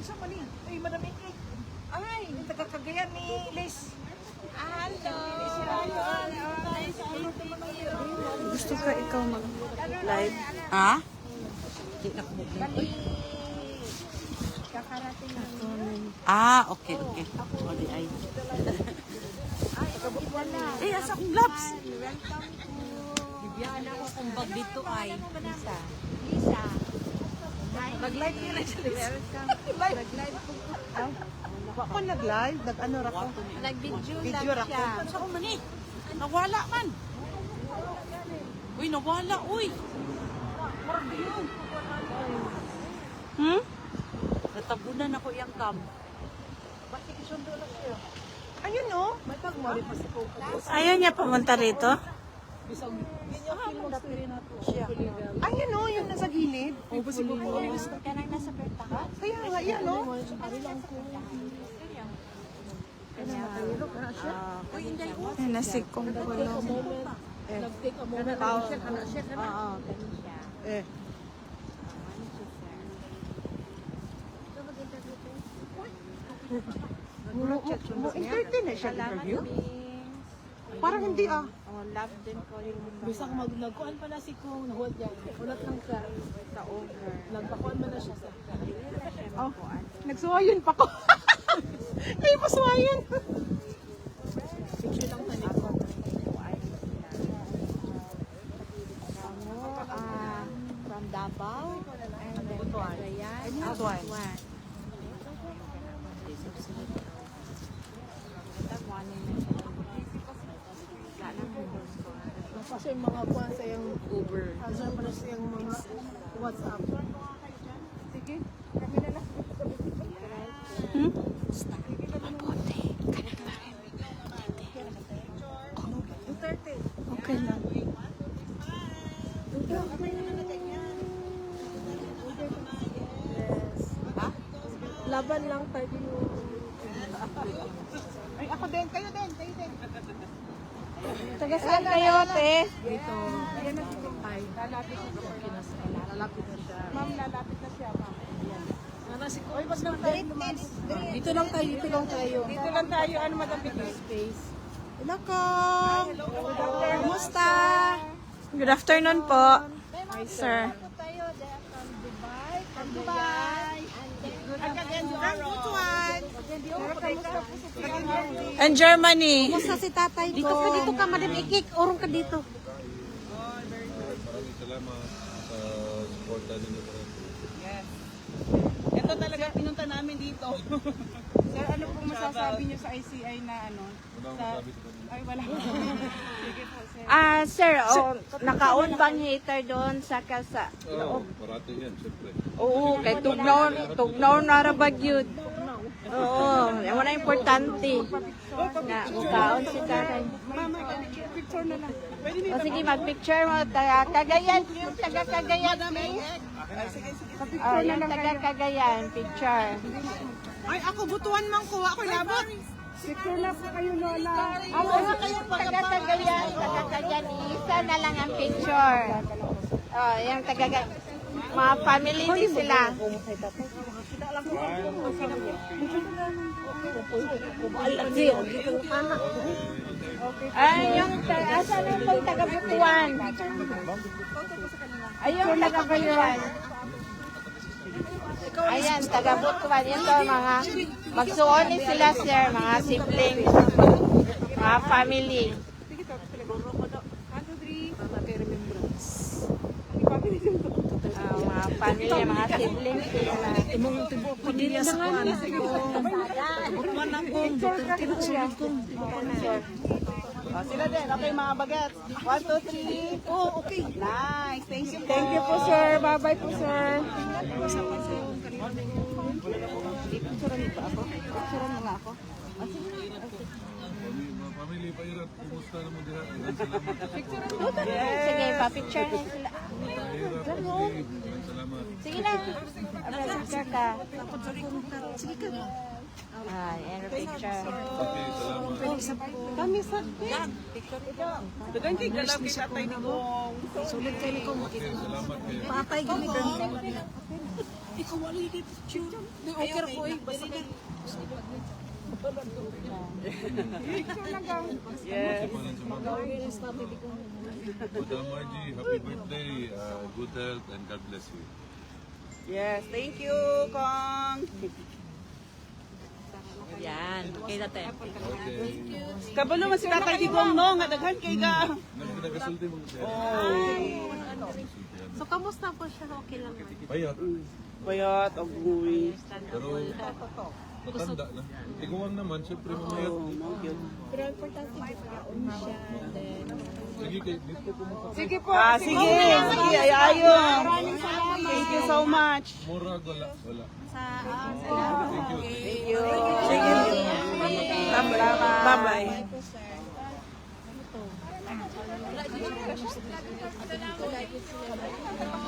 Isa man niya. Ay, Madam Ingrid. Ay, yung taga-Cagayan ni Liz. Hello. Gusto ka ikaw mag-live? Ha? Kakarating na. Okay. Sorry, ay. Eh, asa kong gloves? Welcome to... Bibiyaan ako kung bag dito ay. Lisa. Lisa. Mag-live niya lang siya. Welcome. Mag-live po. Ako nag-live, nag-ano ra ko. Nag-video Video lang ra ko. siya. Sa ko man eh. Nawala man. Uy, nawala. Uy. Natabunan ako iyang cam. Ayun oh. May pag-mori pa si Coco. Ayaw niya pumunta rito? Ayun oh, yung nasa gilid. Kanang nasa pertahan. Kaya nga, yan oh. Uy, hindi ko. Ay, nasikong ko lang. Eh. Entertain na siya interview? Parang hindi ah. Love din ko yung Bisang nagkuhan pa na si Kung nahuwad yan. Ulat lang ka. sa over. Nagpakuhan mo na siya sa Oh, nagsuwayon pa ko. Ay, pasuwayon. picture lang tayo. From Davao and then Cagayan. Butuan. Kasi yung mga kuhan sa yung Uber. answer pa na sa yung mga WhatsApp. Sige, kami na lang. Okay lang. Laban lang tayo. Ay, ako din. Kayo din. Taga saan kayo, te? Dito. Ayan na si Kung. Ay, lalapit na siya. Lalapit na siya. Ma'am, lalapit na siya, ma'am. Nana si Kung. Ay, wag lang tayo. Dito lang tayo. Dito lang tayo. Dito lang tayo, ano Madam Ingrid? Space. Hello, Kong. Kumusta? Good afternoon po, sir. Tayo, from Dubai. From Dubai. And Germany. Kumusta si tatay ko? Dito ka, Madam Ikik. Urong ka dito. Maraming salamat sa suporta ninyo po. Yes. Ito talaga pinunta namin dito. Sir, ano pong masasabi niyo sa ICI na ano? Wala akong masabi sa kanila. Ay, wala. Sige po, sir. Sir, nakaon bang hater doon sa kasa? Oo, parati yan, siyempre. Oo, kay tugnaw na rabag yun. Oo, yan na importante. Na, mukaon si tatay. Mama, picture na lang. Pwede O sige, mag-picture mo. Taga-Cagayan. Yung taga-Cagayan, please. Oh, yung taga-Cagayan, picture. Ay, ako butuan man ko. Ako labot. Picture na po kayo, Lola. Ang mga kayo taga-Cagayan, taga-Cagayan, isa na lang ang picture. Oh, yung taga mga family din sila. Ay, yung asa na yung taga-Butuan. Ay, yung taga-Butuan. Ayan, taga-Butuan. Yan to, mga magsuoni sila, sir, mga siblings, mga family. Mga family, mga siblings sila. Pagdili sa kuhan. Butuan ng kong. Sila din. Okay, mga bagat. 1, 2, 3. Oh, okay. Nice. Thank you po. Thank you po, sir. Bye-bye po, sir. Pamilya pa irat, kumusta naman dira? Salamat. Sige, pa-picture na sila. Salamat. Sige na. Picture ka. Sige ka. Ayan, picture. Okay, salamat. Kami sa Dagan kay galaw kay tatay ni Kong. sulit kayo ni Kung. Okay, salamat kayo. Patay gini Kung. Ikaw wala yung picture. Di, okay ko eh. Basta na. Yes. Madam Margie, happy birthday. Good health and God bless you. Yes, thank you, Kong. Yan. Okay na te. Okay. Kabalo man si Tatay Digong, no? Nga daghan kay ga. Nagasulti mo siya. So, kamusta po siya? Okay lang man. Bayat. Bayat, agoy. Pero matanda na. Iguang naman, syempre mamayat. Oh, mo yun. Sige, dito pumunta. Sige po. Sige, sige, ayayo. Thank you so much. Murag, wala. Thank you. Sige. Bye-bye.